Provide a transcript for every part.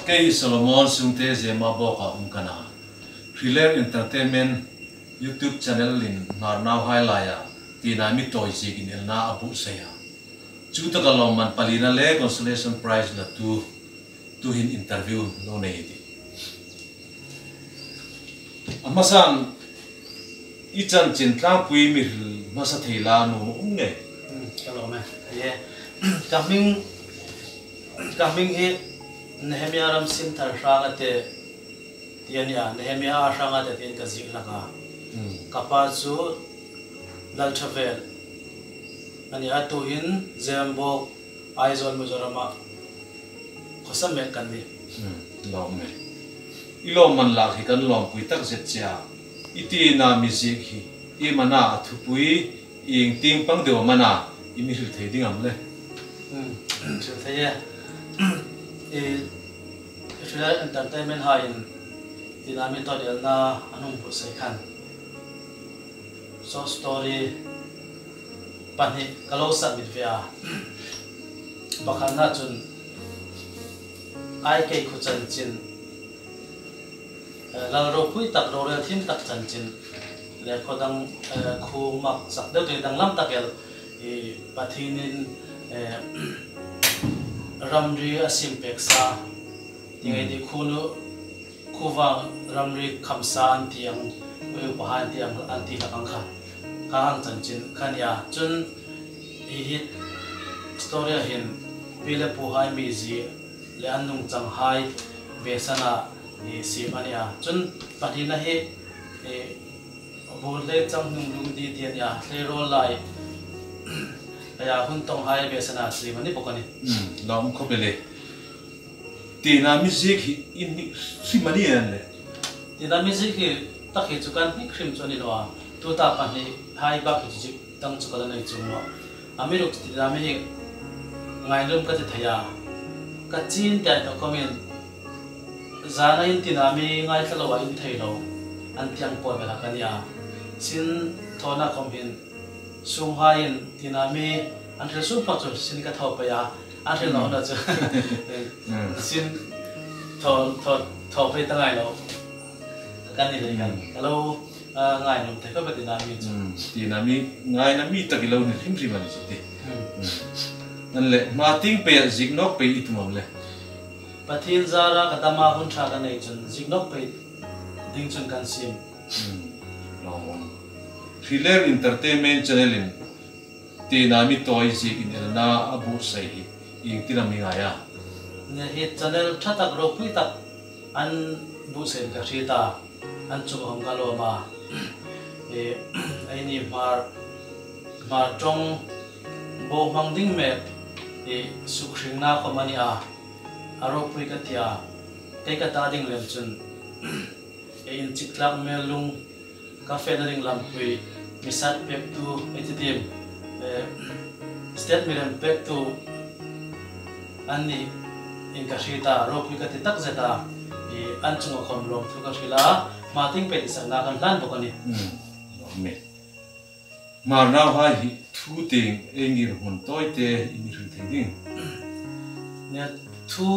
Kay Solomon sungte zema boka kana. Thriller Entertainment YouTube channel in Marnau Hailaya tinami toy sigin elna abu saya. Chuta kaloman palina le consolation prize la tu hin interview no neiti. Amasan ichan cintang pui mir masa thela no unge. Kalau me, ye coming he Nehemiah ram sim thar ranga te tiania Nehemiah ranga te tin ka zik laka kapa chu lal travel ani atu hin zembo aizol muzorama khosam me kan ni lom me ilo man la hi kan lom pui tak zet cha iti na music hi I mana thu pui ing ting pang de mana I mi hil thei ding am le chu thaya Thriller Entertainment hain dinami to del na anong bu sai khan so story pani kalau sa bidvia bakhan na chun ai ke khu chan chin lal ro pui tak ro re thim tak chan chin le khodang khu mak sak de dang lam takel pathinin ramri asim peksa tingai di khunu khuwa ramri khamsa antiang upahan tiang anti lakangkha kahang chanchin khania chun hit story hin pile puhai mizi le anung changhai besana simania chun pathina he bole changnung lung di tiania le ro lai aya hun tong hai besana simani pokani lom khobele tina music in simani ane tina music takhi chukan ni khrim choni lo tu ta pani hai ba ki tang chukala nei chunglo amiruk tina mi ngai lum ka thaya ka chin ta to comment zana in tina mi ngai thalo in thailo an tiang po bela kania sin thona komin sung hain tina mi an thel su pa chu sin ka tho pa ya an thel no na chu sin tho pe ta ngai lo kan ni le kan hello ngai nom the ko ba tina mi chu tina mi ngai na mi takilo ni him rim ani chute nan le marting pe zignok pe itumam le pathin zara kadama hun tha ka nei chun zignok pe ding chun kan sim Thriller Entertainment channel in tinami toy zik in elna abu sai ing tinami ngaya ne he channel thatak ro pui tak an bu sen ka thita an chu hom ka lo ma ai ni mar trong bo mang ding me sukhring na ko mani a aro pui ka tia kai ka ta ding lem chun in chiklak me lung cafe na ring lam pui misat pek tu etitim state miram pek tu anni in kashita ro pui ka ti tak zeta an chunga khom lom thu ka thila mating pe ti sang na kan hlan bokani me marnau hai hi thu ting engir hun toy te in ri theding ne thu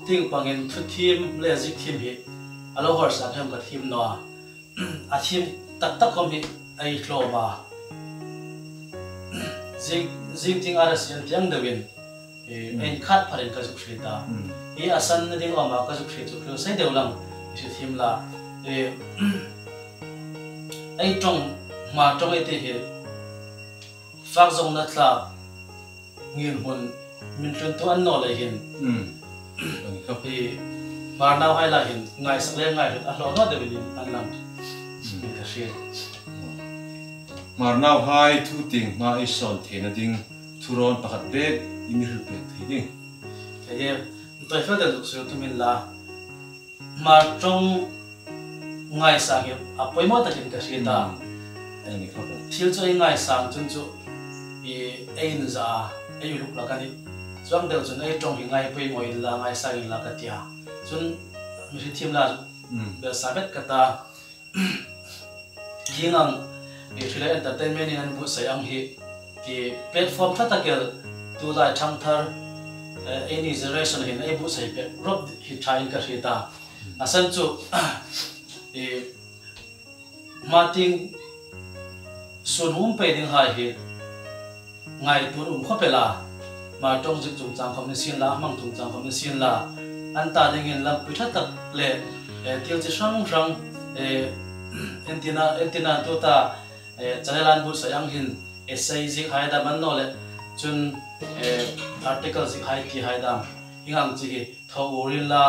ting pangin thu thim le zik thim hi alo hor sa tham ka thim no a thim tak tak kom hi ai hlo ba zik ting ara sian tiang dewin en khat pharin ka juk thrita e asan na ding ama ka juk thri chu khlo sai deulang si thim la ai tong ma tong ai te hi fak zong na tla ngin hun min tun tu an no le hin kapi marnau hai la hin ngai sak le ngai a hlo no dewin an lam ni ka shil marnau hai thu ting ma I son thena ding thuron pakhat bek in ri pe theding ye toi fa da duk su tu min la mar trong ngai sang ye apoi mo ta kin ka shita ani khaba thil choi ngai sang chun chu ein za ei luk la kani chuang del chun ei tong hi ngai poi mo in la ngai sang in la ka tia chun mi thim la be sabet ka ta hingang Thriller Entertainment in bu sayang hi platform thatakel tu lai thang thar any generation hin ai bu sai pe rob hi thain ka rita asan chu marting sun hum pe ding hai hi ngai tur khopela ma tong zik chung chang khom ni sin la mang tung chang khom ni sin la an ta ding in lam pi that tak le til chi sang rang entina tu ta chanelan bu sayang hin essay zik hai da man no le chun article zik hai ti hai da ingang chi hi tho urin la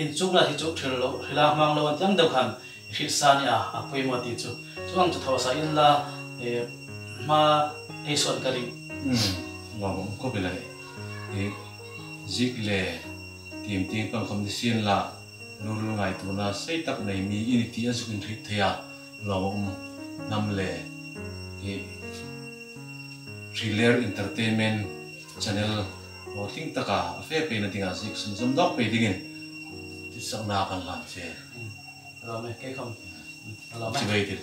in chung la hi chu thil lo hila mang lo an yang deu khan hi sa ni a pui mo ti chu chuang chu tho sa in la ma ei son kari wow ko bela zik le tim ting pang khom ni sin la luru ngai tu na sei tak nei mi ini ti azukin thit thea lawum nam le thriller entertainment channel voting taka fe pe na tinga sik sun zum dok pe dingin ti sang na kan lan che lo me ke khom lo me chi bai ti